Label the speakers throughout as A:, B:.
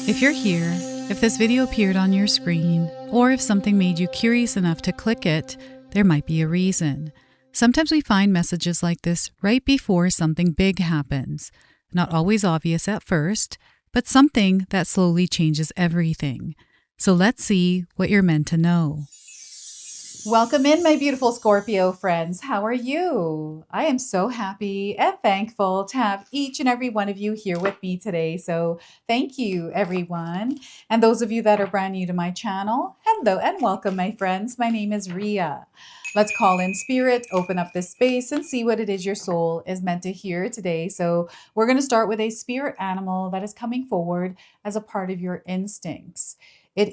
A: If you're here, if this video appeared on your screen, or if something made you curious enough to click it, there might be a reason. Sometimes we find messages like this right before something big happens. Not always obvious at first, but something that slowly changes everything. So let's see what you're meant to know. Welcome in, my beautiful Scorpio friends. How are you? I am so happy and thankful to have each and every one of you here with me today. So thank you, everyone. And those of you that are brand new to my channel, hello and welcome, my friends. My name is Ria. Let's call in spirit, open up this space, and see what it is your soul is meant to hear today. So we're going to start with a spirit animal that is coming forward as a part of your instincts. It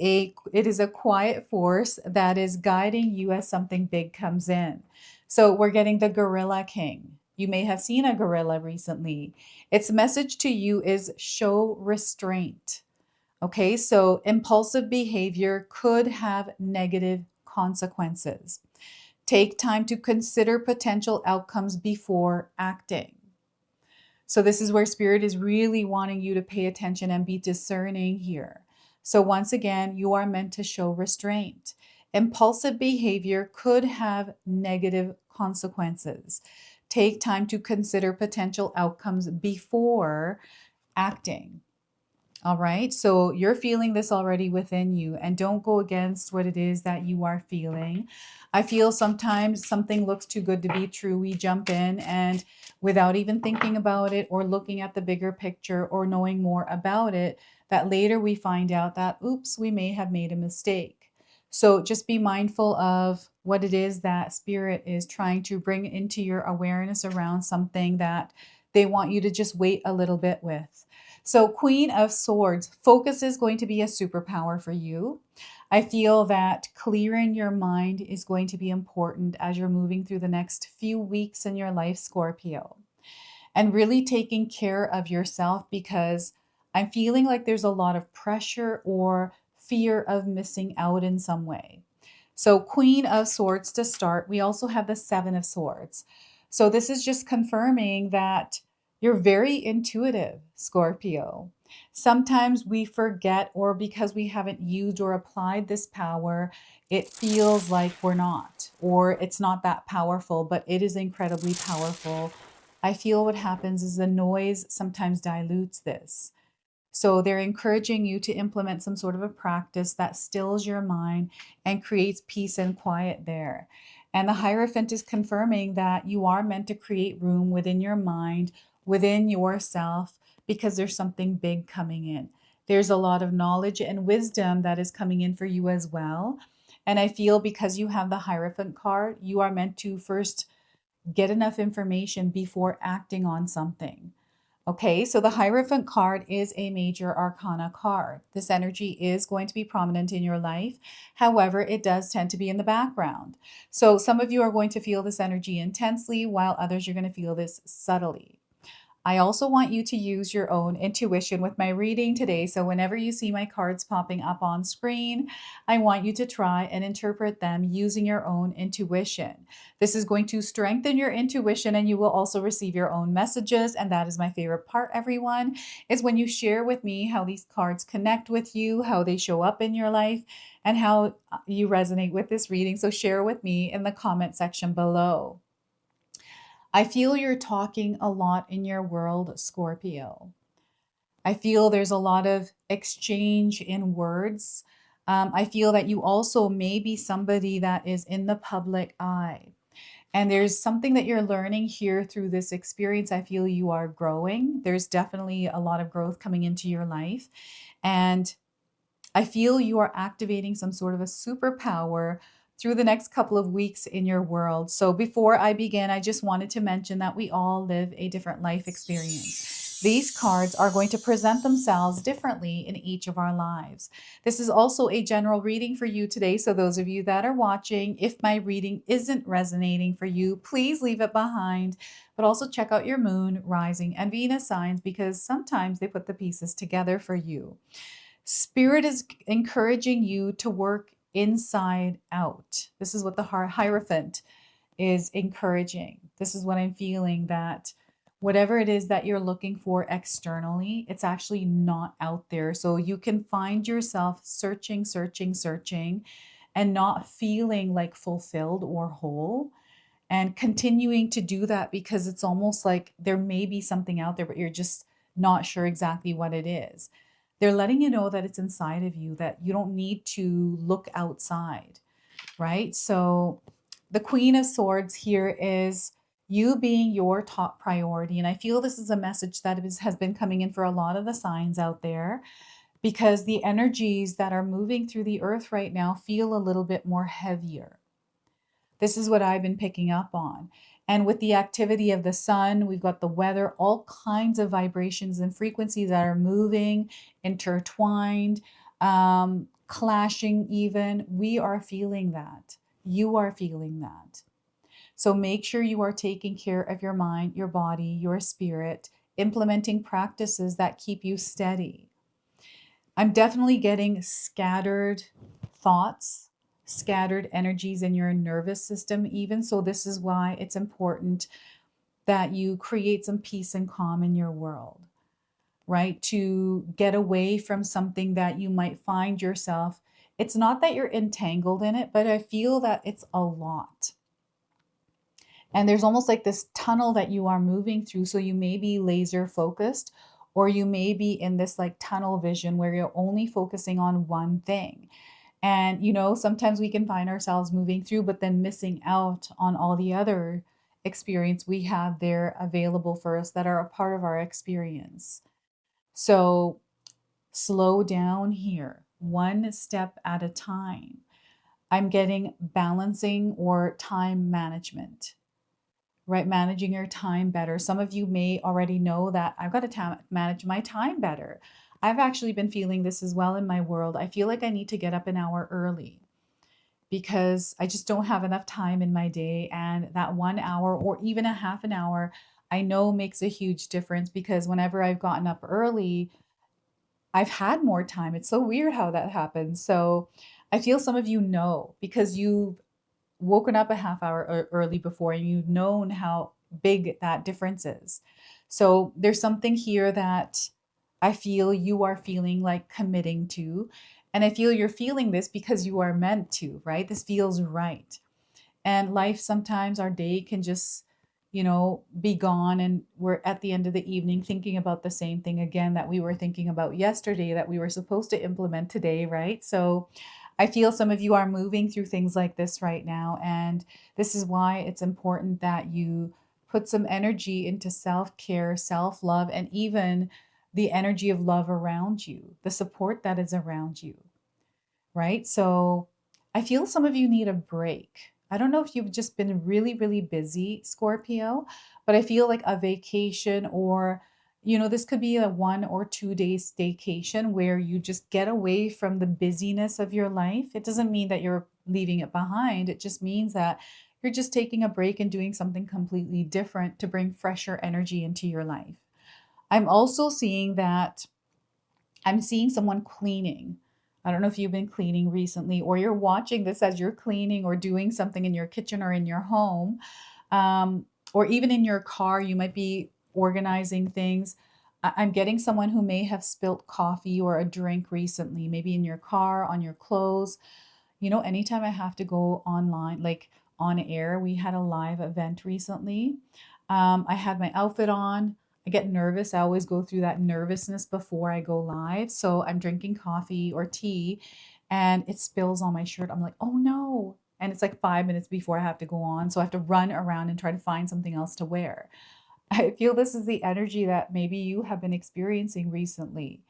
A: is a quiet force that is guiding you as something big comes in. So we're getting the Gorilla King. You may have seen a gorilla recently. Its message to you is show restraint. Okay, so impulsive behavior could have negative consequences. Take time to consider potential outcomes before acting. So this is where spirit is really wanting you to pay attention and be discerning here. So once again, you are meant to show restraint. Impulsive behavior could have negative consequences. Take time to consider potential outcomes before acting. All right. So you're feeling this already within you, and don't go against what it is that you are feeling. I feel sometimes something looks too good to be true. We jump in and without even thinking about it or looking at the bigger picture or knowing more about it, that later we find out that, oops, we may have made a mistake. So just be mindful of what it is that spirit is trying to bring into your awareness around something that they want you to just wait a little bit with. So, Queen of Swords, focus is going to be a superpower for you. I feel that clearing your mind is going to be important as you're moving through the next few weeks in your life, Scorpio. And really taking care of yourself, because I'm feeling like there's a lot of pressure or fear of missing out in some way. So, Queen of Swords to start. We also have the Seven of Swords. So, this is just confirming that you're very intuitive, Scorpio. Sometimes we forget, or because we haven't used or applied this power, it feels like we're not, or it's not that powerful, but it is incredibly powerful. I feel what happens is the noise sometimes dilutes this. So they're encouraging you to implement some sort of a practice that stills your mind and creates peace and quiet there. And the Hierophant is confirming that you are meant to create room within your mind, within yourself, because there's something big coming in. There's a lot of knowledge and wisdom that is coming in for you as well. And I feel because you have the Hierophant card, you are meant to first get enough information before acting on something. Okay, so the Hierophant card is a major arcana card. This energy is going to be prominent in your life. However, it does tend to be in the background. So some of you are going to feel this energy intensely, while others you're going to feel this subtly. I also want you to use your own intuition with my reading today. So whenever you see my cards popping up on screen, I want you to try and interpret them using your own intuition. This is going to strengthen your intuition, and you will also receive your own messages. And that is my favorite part, everyone, is when you share with me how these cards connect with you, how they show up in your life, and how you resonate with this reading. So share with me in the comment section below. I feel you're talking a lot in your world, Scorpio. I feel there's a lot of exchange in words. I feel that you also may be somebody that is in the public eye. And there's something that you're learning here through this experience. I feel you are growing. There's definitely a lot of growth coming into your life. And I feel you are activating some sort of a superpower through the next couple of weeks in your world. So before I begin, I just wanted to mention that we all live a different life experience. These cards are going to present themselves differently in each of our lives. This is also a general reading for you today. So those of you that are watching, if my reading isn't resonating for you, please leave it behind. But also check out your moon, rising, and Venus signs, because sometimes they put the pieces together for you. Spirit is encouraging you to work inside out. This is what the Hierophant is encouraging. This is what I'm feeling, that whatever it is that you're looking for externally, it's actually not out there. So you can find yourself searching, searching, searching, and not feeling like fulfilled or whole, and continuing to do that because it's almost like there may be something out there, but you're just not sure exactly what it is. They're letting you know that it's inside of you, that you don't need to look outside, right? So the Queen of Swords here is you being your top priority. And I feel this is a message that has been coming in for a lot of the signs out there, because the energies that are moving through the earth right now feel a little bit more heavier. This is what I've been picking up on. And with the activity of the sun, we've got the weather, all kinds of vibrations and frequencies that are moving, intertwined, clashing even. We are feeling that. You are feeling that. So make sure you are taking care of your mind, your body, your spirit, implementing practices that keep you steady. I'm definitely getting scattered thoughts, scattered energies in your nervous system, even. So, this is why it's important that you create some peace and calm in your world, right? To get away from something that you might find yourself. It's not that you're entangled in it, but I feel that it's a lot. And there's almost like this tunnel that you are moving through. So you may be laser focused, or you may be in this like tunnel vision where you're only focusing on one thing. And, sometimes we can find ourselves moving through, but then missing out on all the other experience we have there available for us that are a part of our experience. So slow down here, one step at a time. I'm getting balancing or time management, right? Managing your time better. Some of you may already know that I've got to manage my time better. I've actually been feeling this as well in my world. I feel like I need to get up an hour early because I just don't have enough time in my day. And that 1 hour or even a half an hour, I know makes a huge difference, because whenever I've gotten up early, I've had more time. It's so weird how that happens. So I feel some of you know, because you've woken up a half hour early before and you've known how big that difference is. So there's something here that I feel you are feeling like committing to. And I feel you're feeling this because you are meant to, right? This feels right. And life, sometimes our day can just, be gone. And we're at the end of the evening thinking about the same thing again that we were thinking about yesterday, that we were supposed to implement today, right? So I feel some of you are moving through things like this right now. And this is why it's important that you put some energy into self care, self love, and even the energy of love around you, the support that is around you, right? So I feel some of you need a break. I don't know if you've just been really, really busy, Scorpio, but I feel like a vacation, or, this could be a 1 or 2 day staycation where you just get away from the busyness of your life. It doesn't mean that you're leaving it behind. It just means that you're just taking a break and doing something completely different to bring fresher energy into your life. I'm also seeing that I'm seeing someone cleaning. I don't know if you've been cleaning recently, or you're watching this as you're cleaning or doing something in your kitchen or in your home, or even in your car. You might be organizing things. I'm getting someone who may have spilt coffee or a drink recently, maybe in your car, on your clothes. Anytime I have to go online, like on air, we had a live event recently. I had my outfit on. I get nervous. I always go through that nervousness before I go live. So I'm drinking coffee or tea and it spills on my shirt. I'm like, oh no. And it's like 5 minutes before I have to go on. So I have to run around and try to find something else to wear. I feel this is the energy that maybe you have been experiencing recently.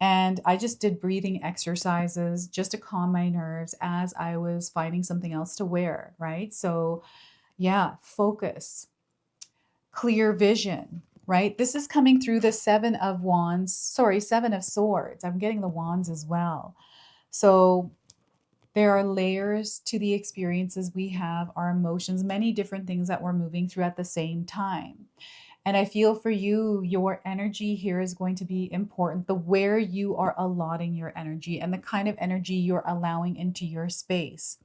A: And I just did breathing exercises just to calm my nerves as I was finding something else to wear, right? So, yeah, focus, clear vision, right? This is coming through the Seven of Swords. I'm getting the wands as well. So, there are layers to the experiences we have, our emotions, many different things that we're moving through at the same time. And I feel for you, your energy here is going to be important. The where you are allotting your energy and the kind of energy you're allowing into your space.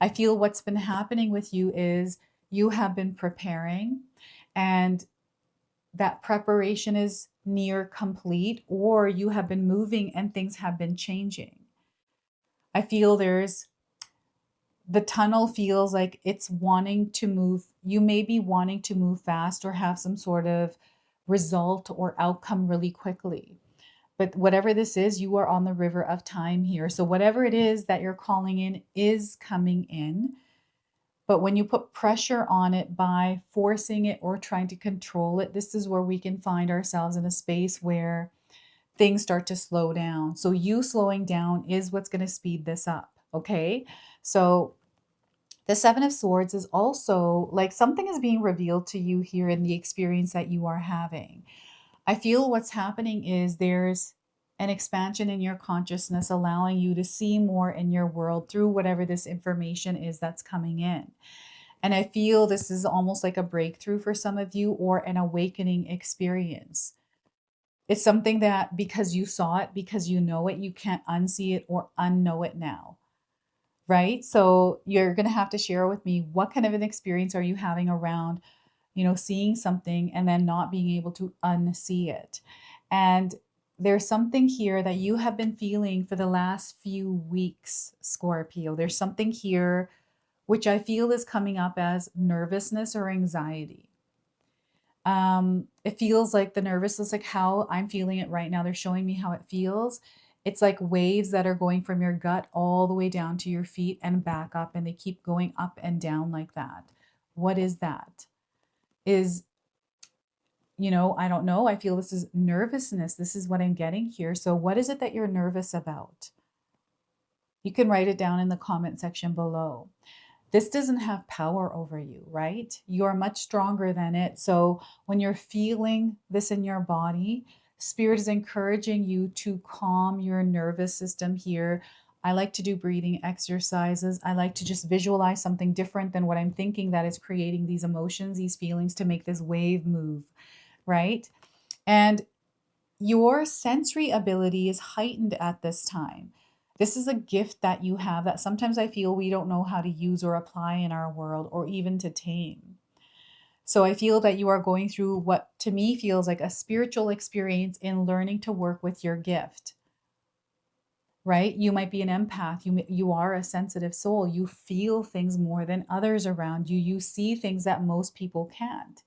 A: I feel what's been happening with you is you have been preparing, and that preparation is near complete, or you have been moving and things have been changing. I feel the tunnel feels like it's wanting to move. You may be wanting to move fast or have some sort of result or outcome really quickly. But whatever this is, you are on the river of time here. So whatever it is that you're calling in is coming in. But when you put pressure on it by forcing it or trying to control it, this is where we can find ourselves in a space where things start to slow down. So you slowing down is what's going to speed this up. Okay. So the Seven of Swords is also like something is being revealed to you here in the experience that you are having. I feel what's happening is there's an expansion in your consciousness, allowing you to see more in your world through whatever this information is that's coming in. And I feel this is almost like a breakthrough for some of you or an awakening experience. It's something that because you saw it, because you know it, you can't unsee it or unknow it now. Right? So you're going to have to share with me what kind of an experience are you having around, seeing something and then not being able to unsee it. And there's something here that you have been feeling for the last few weeks, Scorpio. There's something here which I feel is coming up as nervousness or anxiety. It feels like the nervousness, like how I'm feeling it right now. They're showing me how it feels. It's like waves that are going from your gut all the way down to your feet and back up, and they keep going up and down like that. What is that? Is, I don't know. I feel this is nervousness. This is what I'm getting here. So, what is it that you're nervous about? You can write it down in the comment section below. This doesn't have power over you, right? You're much stronger than it. So when you're feeling this in your body, Spirit is encouraging you to calm your nervous system here. I like to do breathing exercises. I like to just visualize something different than what I'm thinking that is creating these emotions, these feelings to make this wave move, right? And your sensory ability is heightened at this time. This is a gift that you have that sometimes I feel we don't know how to use or apply in our world or even to tame. So I feel that you are going through what to me feels like a spiritual experience in learning to work with your gift. Right? You might be an empath. You are a sensitive soul. You feel things more than others around you. You see things that most people can't.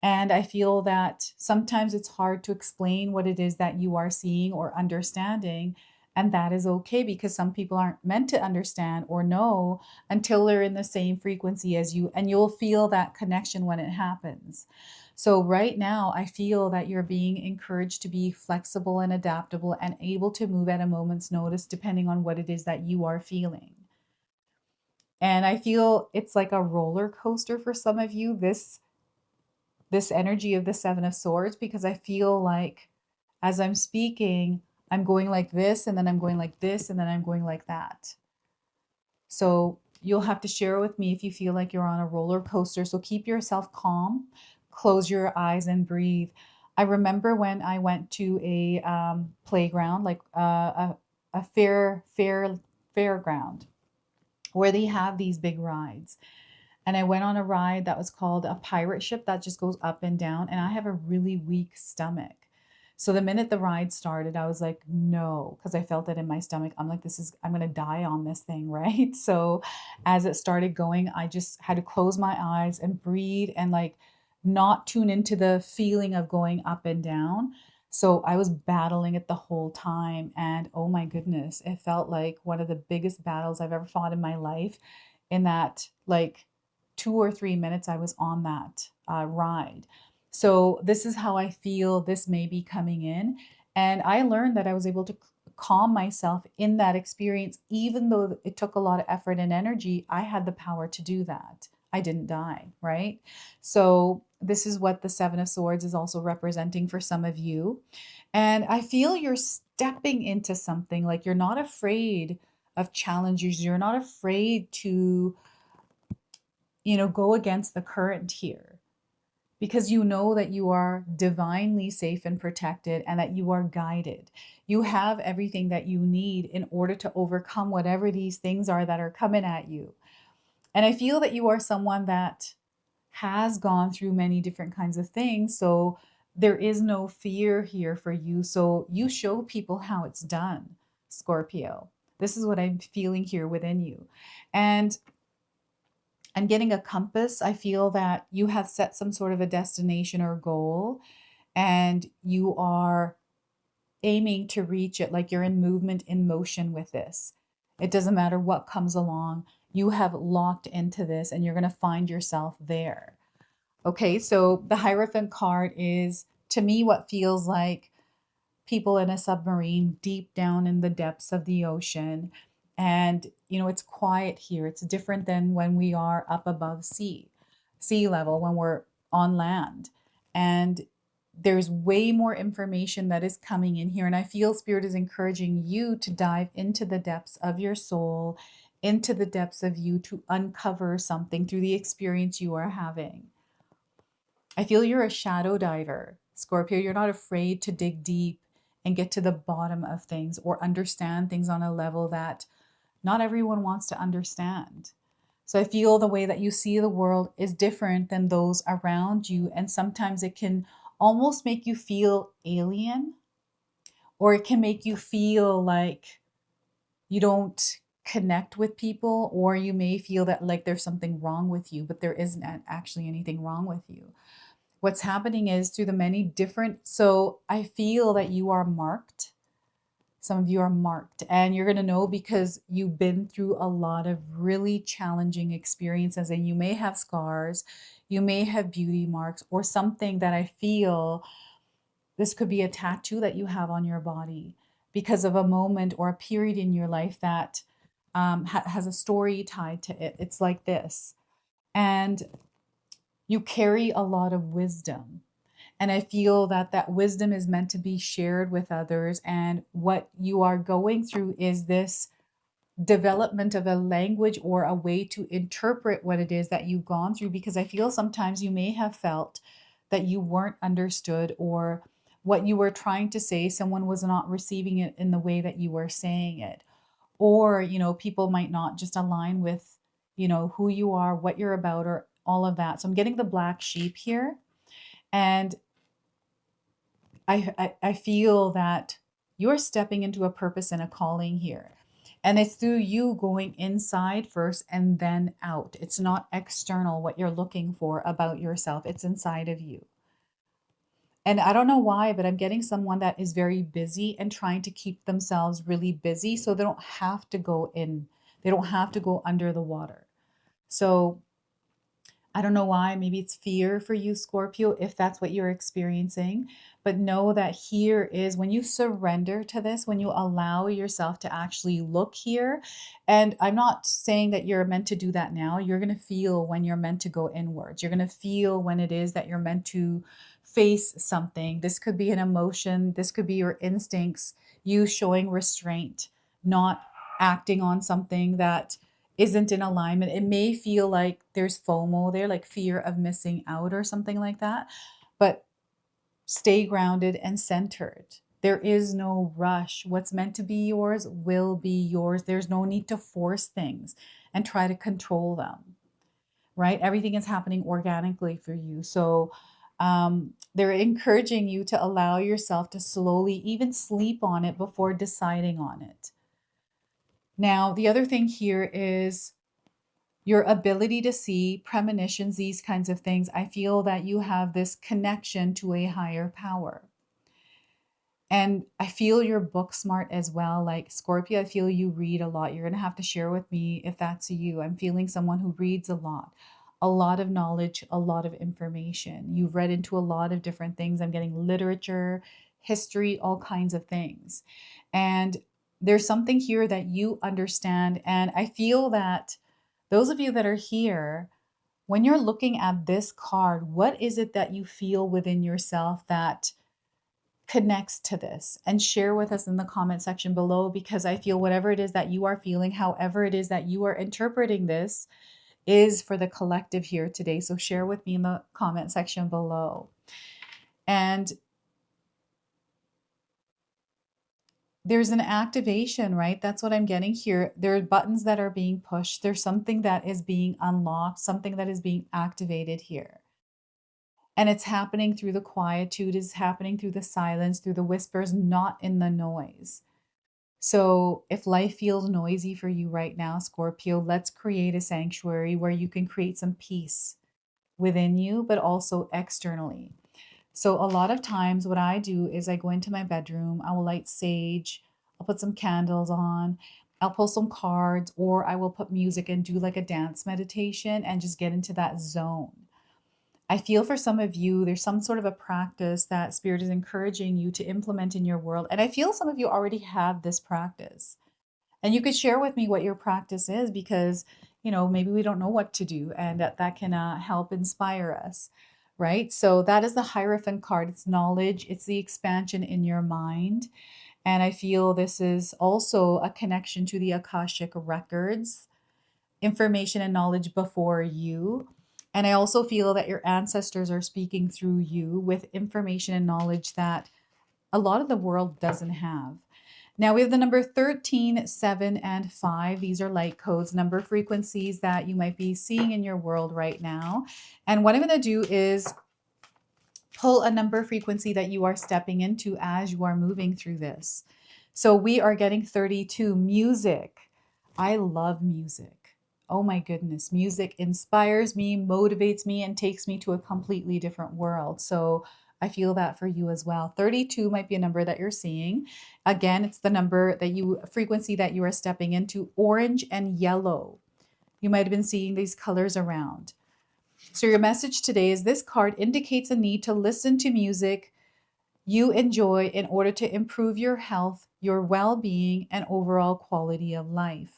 A: And I feel that sometimes it's hard to explain what it is that you are seeing or understanding. And that is okay because some people aren't meant to understand or know until they're in the same frequency as you. And you'll feel that connection when it happens. So, right now, I feel that you're being encouraged to be flexible and adaptable and able to move at a moment's notice, depending on what it is that you are feeling. And I feel it's like a roller coaster for some of you. This energy of the Seven of Swords, because I feel like as I'm speaking, I'm going like this, and then I'm going like this, and then I'm going like that. So you'll have to share with me if you feel like you're on a roller coaster. So keep yourself calm, close your eyes, and breathe. I remember when I went to a playground, like a fairground, where they have these big rides. And I went on a ride that was called a pirate ship that just goes up and down. And I have a really weak stomach. So the minute the ride started, I was like, no, because I felt it in my stomach. I'm like, I'm going to die on this thing, right? So as it started going, I just had to close my eyes and breathe and like not tune into the feeling of going up and down. So I was battling it the whole time. And oh my goodness, it felt like one of the biggest battles I've ever fought in my life in that like 2 or 3 minutes I was on that ride. So this is how I feel this may be coming in. And I learned that I was able to calm myself in that experience. Even though it took a lot of effort and energy, I had the power to do that. I didn't die, right? So this is what the Seven of Swords is also representing for some of you. And I feel you're stepping into something, like you're not afraid of challenges. You're not afraid to go against the current here because you know that you are divinely safe and protected and that you are guided. You have everything that you need in order to overcome whatever these things are that are coming at you. And I feel that you are someone that has gone through many different kinds of things. So there is no fear here for you. So you show people how it's done, Scorpio. This is what I'm feeling here within you. And I'm getting a compass. I feel that you have set some sort of a destination or goal, and you are aiming to reach it, like you're in movement, in motion with this. It doesn't matter what comes along. You have locked into this and you're going to find yourself there. Okay, so the Hierophant card is, to me, what feels like people in a submarine deep down in the depths of the ocean. And, it's quiet here. It's different than when we are up above sea level, when we're on land. And there's way more information that is coming in here. And I feel Spirit is encouraging you to dive into the depths of your soul, into the depths of you, to uncover something through the experience you are having. I feel you're a shadow diver, Scorpio. You're not afraid to dig deep and get to the bottom of things or understand things on a level that not everyone wants to understand. So I feel the way that you see the world is different than those around you. And sometimes it can almost make you feel alien, or it can make you feel like you don't connect with people, or you may feel that like there's something wrong with you, but there isn't actually anything wrong with you. What's happening is through the many different, so I feel that you are marked. Some of you are marked, and you're going to know because you've been through a lot of really challenging experiences, and you may have scars, you may have beauty marks, or something that I feel this could be a tattoo that you have on your body because of a moment or a period in your life that has a story tied to it. It's like this. And you carry a lot of wisdom. And I feel that that wisdom is meant to be shared with others. And what you are going through is this development of a language or a way to interpret what it is that you've gone through. Because I feel sometimes you may have felt that you weren't understood, or what you were trying to say, someone was not receiving it in the way that you were saying it. Or, people might not just align with, who you are, what you're about, or all of that. So I'm getting the black sheep here. And I feel that you're stepping into a purpose and a calling here. And it's through you going inside first and then out. It's not external what you're looking for about yourself, it's inside of you. And I don't know why, but I'm getting someone that is very busy and trying to keep themselves really busy so they don't have to go in, they don't have to go under the water. So I don't know why. Maybe it's fear for you, Scorpio, if that's what you're experiencing. But know that here is when you surrender to this, when you allow yourself to actually look here. And I'm not saying that you're meant to do that now. You're going to feel when you're meant to go inwards. You're going to feel when it is that you're meant to face something. This could be an emotion, this could be your instincts, you showing restraint, not acting on something that isn't in alignment. It may feel like there's FOMO there, like fear of missing out or something like that. But stay grounded and centered. There is no rush. What's meant to be yours will be yours. There's no need to force things and try to control them, right? Everything is happening organically for you. So they're encouraging you to allow yourself to slowly even sleep on it before deciding on it. Now, the other thing here is your ability to see premonitions, these kinds of things. I feel that you have this connection to a higher power. And I feel you're book smart as well. Like Scorpio, I feel you read a lot. You're going to have to share with me if that's you. I'm feeling someone who reads a lot of knowledge, a lot of information. You've read into a lot of different things. I'm getting literature, history, all kinds of things. And there's something here that you understand. And I feel that those of you that are here, when you're looking at this card, what is it that you feel within yourself that connects to this? And share with us in the comment section below, because I feel whatever it is that you are feeling, however it is that you are interpreting this, is for the collective here today. So share with me in the comment section below. And there's an activation, right? That's what I'm getting here. There are buttons that are being pushed. There's something that is being unlocked, something that is being activated here. And it's happening through the quietude, is happening through the silence, through the whispers, not in the noise. So if life feels noisy for you right now, Scorpio, let's create a sanctuary where you can create some peace within you, but also externally. So a lot of times what I do is I go into my bedroom, I will light sage, I'll put some candles on, I'll pull some cards, or I will put music and do like a dance meditation and just get into that zone. I feel for some of you, there's some sort of a practice that Spirit is encouraging you to implement in your world. And I feel some of you already have this practice. And you could share with me what your practice is because, maybe we don't know what to do and that can help inspire us, right? So that is the Hierophant card. It's knowledge, it's the expansion in your mind. And I feel this is also a connection to the Akashic records, information and knowledge before you. And I also feel that your ancestors are speaking through you with information and knowledge that a lot of the world doesn't have. Now we have the number 13, 7, and 5. These are light codes, number frequencies that you might be seeing in your world right now. And what I'm going to do is pull a number frequency that you are stepping into as you are moving through this. So we are getting 32, music. I love music. Oh my goodness. Music inspires me, motivates me, and takes me to a completely different world. So I feel that for you as well. 32 might be a number that you're seeing. Again, it's the number that frequency that you are stepping into, orange and yellow. You might have been seeing these colors around. So your message today is this card indicates a need to listen to music you enjoy in order to improve your health, your well-being, and overall quality of life.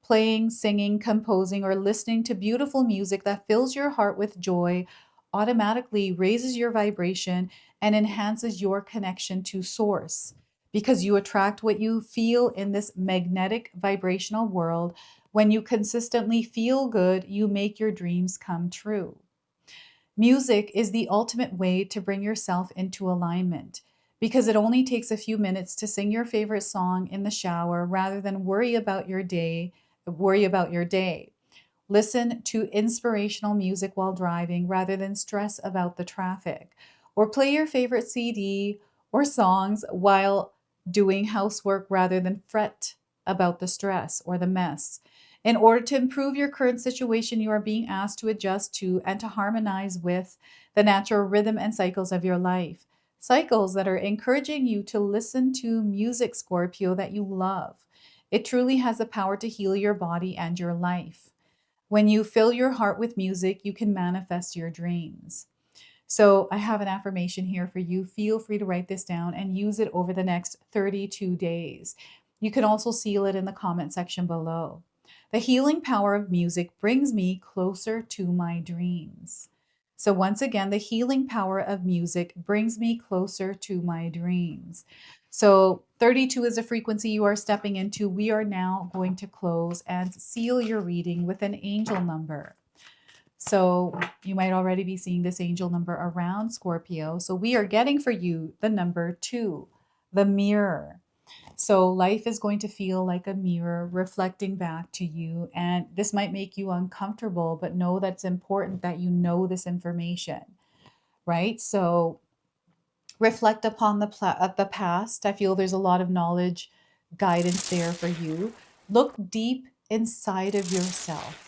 A: Playing, singing, composing, or listening to beautiful music that fills your heart with joy automatically raises your vibration and enhances your connection to source because you attract what you feel in this magnetic vibrational world. When you consistently feel good, you make your dreams come true. Music is the ultimate way to bring yourself into alignment because it only takes a few minutes to sing your favorite song in the shower rather than worry about your day. Listen to inspirational music while driving rather than stress about the traffic. Or play your favorite CD or songs while doing housework rather than fret about the stress or the mess. In order to improve your current situation, you are being asked to adjust to and to harmonize with the natural rhythm and cycles of your life. Cycles that are encouraging you to listen to music, Scorpio, that you love. It truly has the power to heal your body and your life. When you fill your heart with music, you can manifest your dreams. So I have an affirmation here for you. Feel free to write this down and use it over the next 32 days. You can also seal it in the comment section below. The healing power of music brings me closer to my dreams. So once again, the healing power of music brings me closer to my dreams. So 32 is a frequency you are stepping into. We are now going to close and seal your reading with an angel number. So you might already be seeing this angel number around, Scorpio. So we are getting for you the number 2, the mirror. So life is going to feel like a mirror reflecting back to you. And this might make you uncomfortable, but know that's important that you know this information, right? So reflect upon the past. I feel there's a lot of knowledge, guidance there for you. Look deep inside of yourself.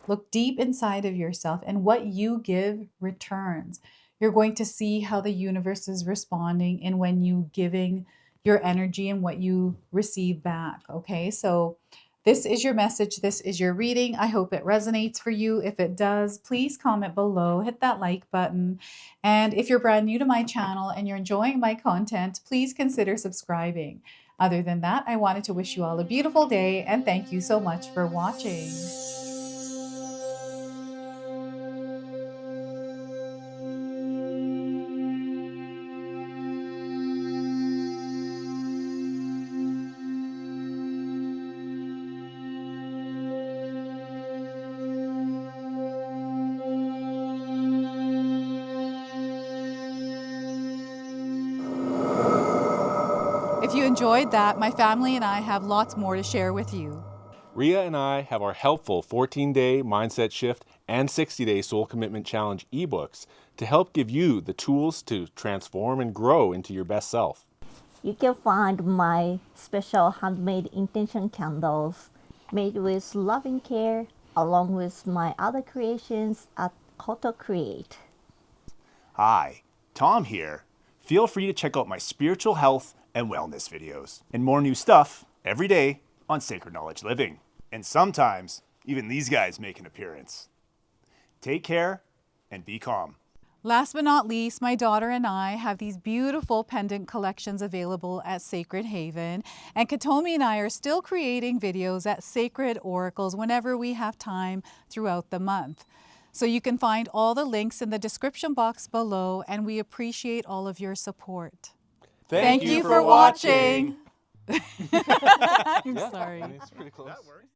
A: Look deep inside of yourself, and what you give returns. You're going to see how the universe is responding and when you giving your energy and what you receive back. Okay, so this is your message. This is your reading. I hope it resonates for you. If it does, please comment below, hit that like button. And if you're brand new to my channel and you're enjoying my content, please consider subscribing. Other than that, I wanted to wish you all a beautiful day and thank you so much for watching. If you enjoyed that, my family and I have lots more to share with you.
B: Ria and I have our helpful 14-day mindset shift and 60-day soul commitment challenge ebooks to help give you the tools to transform and grow into your best self.
C: You can find my special handmade intention candles made with loving care, along with my other creations at Koto Create.
D: Hi, Tom here. Feel free to check out my spiritual health and wellness videos and more new stuff every day on Sacred Knowledge Living. And sometimes even these guys make an appearance. Take care and be calm.
A: Last but not least, my daughter and I have these beautiful pendant collections available at Sacred Haven, and Katomi and I are still creating videos at Sacred Oracles whenever we have time throughout the month. So you can find all the links in the description box below, and we appreciate all of your support.
B: Thank
A: you for watching. I'm sorry.
B: It's pretty close.